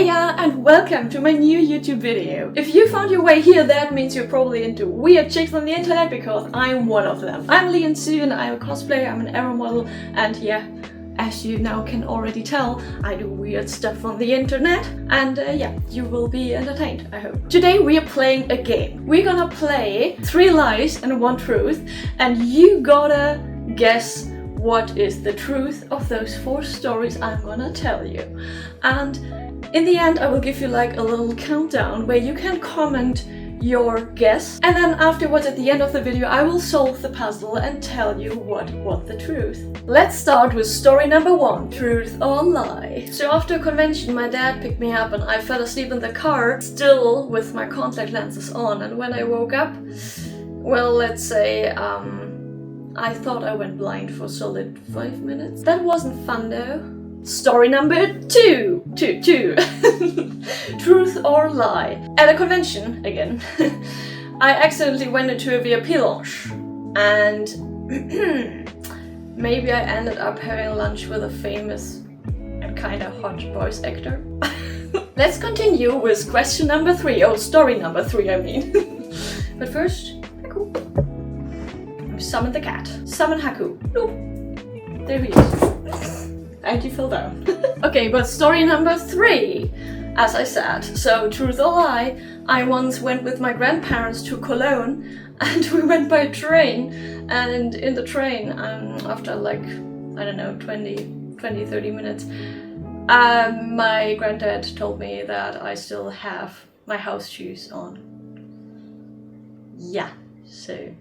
Heya and welcome to my new YouTube video. If you found your way here, that means you're probably into weird chicks on the internet, because I'm one of them. I'm Lee and Sue and I'm a cosplayer, I'm an aero model, and yeah, as you now can already tell, I do weird stuff on the internet, and yeah, you will be entertained, I hope. Today we are playing a game. We're gonna play 3 lies and 1 truth, and you gotta guess what is the truth of those 4 stories I'm gonna tell you. And in the end I will give you like a little countdown where you can comment your guess, and then afterwards at the end of the video I will solve the puzzle and tell you what was the truth. Let's start with story number 1, truth or lie. So after a convention my dad picked me up and I fell asleep in the car, still with my contact lenses on, and when I woke up, well, let's say I thought I went blind for a solid 5 minutes. That wasn't fun though. Story number 2. Truth or lie. At a convention, again, I accidentally went into a VIP lounge and maybe I ended up having lunch with a famous and kinda hot voice actor. Let's continue with question number 3. Oh, story number 3, I mean. But first, Heyhooo. Summon the cat. Summon Heyhooo. Nope. There he is. And he fell down. Okay, but story number 3, as I said, so truth or lie, I once went with my grandparents to Cologne and we went by train, and in the train, after like, I don't know, 20-30 minutes, my granddad told me that I still have my house shoes on. Yeah, so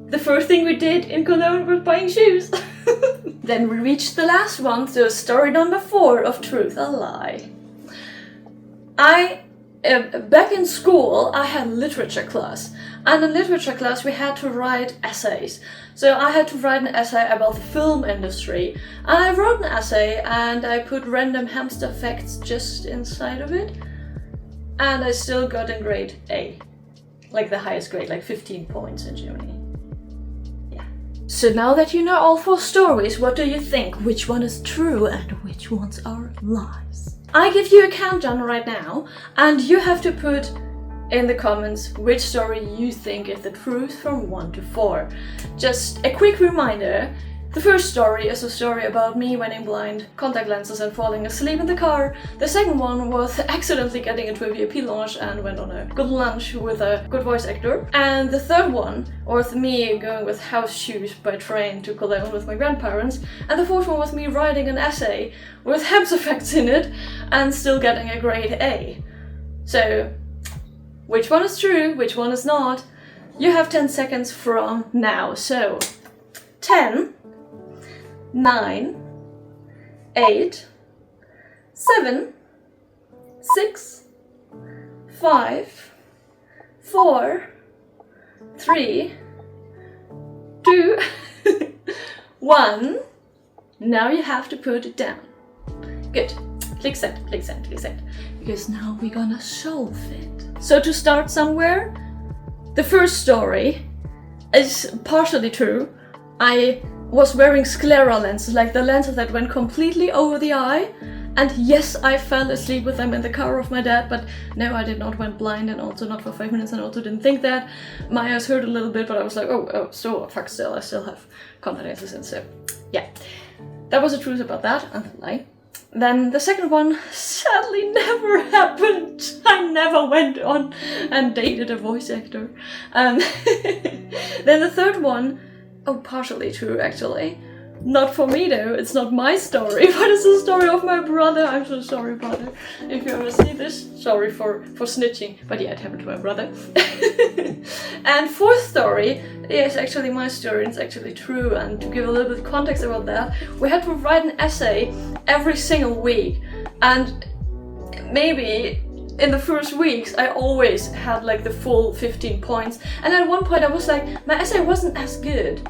the first thing we did in Cologne was buying shoes. Then we reached the last one, so story number 4 of truth or lie. Back in school I had literature class, and in literature class we had to write essays. So I had to write an essay about the film industry, and I wrote an essay and I put random hamster facts just inside of it, and I still got a grade A. Like the highest grade, like 15 points in Germany. So now that you know all 4 stories, what do you think? Which one is true and which ones are lies? I give you a countdown right now, and you have to put in the comments which story you think is the truth from 1 to 4. Just a quick reminder, the first story is a story about me went blind, contact lenses and falling asleep in the car. The second one was accidentally getting into a VIP lounge and went on a good lunch with a good voice actor. And the third one was me going with house shoes by train to Cologne with my grandparents. And the fourth one was me writing an essay with hamster facts in it and still getting a grade A. So, which one is true, which one is not? You have 10 seconds from now. So, 10, 9, 8, 7, 6, 5, 4, 3, 2, 1. Now you have to put it down. Good. Click send, click send, click send. Because now we're gonna solve it. So to start somewhere, the first story is partially true. I was wearing sclera lenses, like the lenses that went completely over the eye, and yes, I fell asleep with them in the car of my dad, but no, I did not went blind, and also not for 5 minutes, and also didn't think that. My eyes hurt a little bit, but I was like, oh, so fuck, still, I still have contact lenses, and so yeah, that was the truth about that, and the lie. Then the second one sadly never happened. I never went on and dated a voice actor. Then the third one, oh, partially true actually. Not for me though, it's not my story, but it's the story of my brother. I'm so sorry, brother. If you ever see this, sorry for snitching. But yeah, it happened to my brother. And fourth story is actually my story, and it's actually true. And to give a little bit of context about that, we had to write an essay every single week. And maybe in the first weeks, I always had like the full 15 points. And at one point I was like, my essay wasn't as good.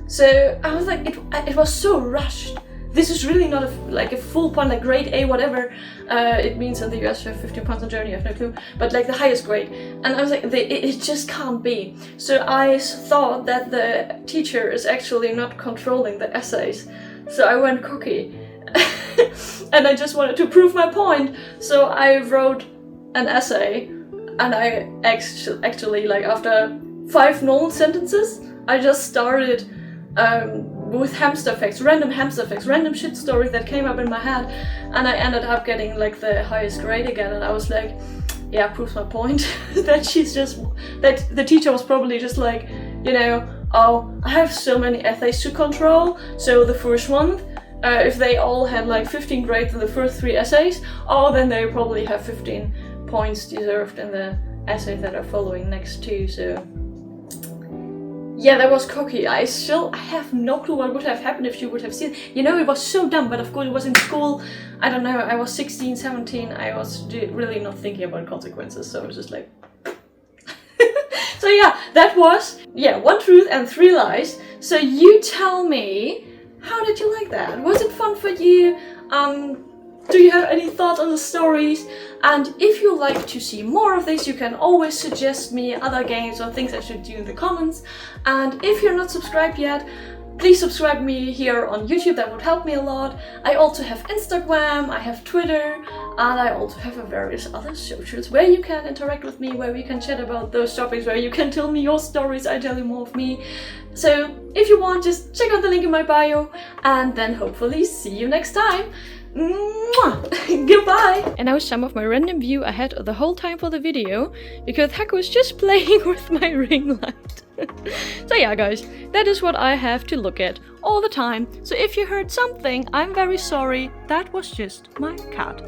So I was like, it was so rushed. This is really not a full point, like grade A, whatever it means in the US. You have 15 points in Germany, I have no clue. But like the highest grade. And I was like, it just can't be. So I thought that the teacher is actually not controlling the essays. So I went cocky. and I just wanted to prove my point. So I wrote an essay, and I actually, like, after 5 normal sentences, I just started with hamster facts, random shit stories that came up in my head, and I ended up getting like the highest grade again. And I was like, yeah, proves my point. That the teacher was probably just like, you know, oh, I have so many essays to control, so the first one, if they all had like 15 grades in the first 3 essays, oh, then they probably have 15 points deserved in the essays that are following next too. So yeah, that was cocky. I have no clue what would have happened if you would have seen. You know, it was so dumb, but of course it was in school. I don't know, I was 16, 17, I was really not thinking about consequences, so I was just like... So yeah, that was, 1 truth and 3 lies. So you tell me, how did you like that? Was it fun for you? Do you have any thoughts on the stories? And if you like to see more of this, you can always suggest me other games or things I should do in the comments. And if you're not subscribed yet, please subscribe me here on YouTube, that would help me a lot. I also have Instagram, I have Twitter, and I also have various other socials where you can interact with me, where we can chat about those topics, where you can tell me your stories, I tell you more of me. So if you want, just check out the link in my bio, and then hopefully see you next time. Mwah! Goodbye! And now some of my random view I had the whole time for the video, because Heyhooo was just playing with my ring light. So yeah, guys, that is what I have to look at all the time. So if you heard something, I'm very sorry. That was just my cat.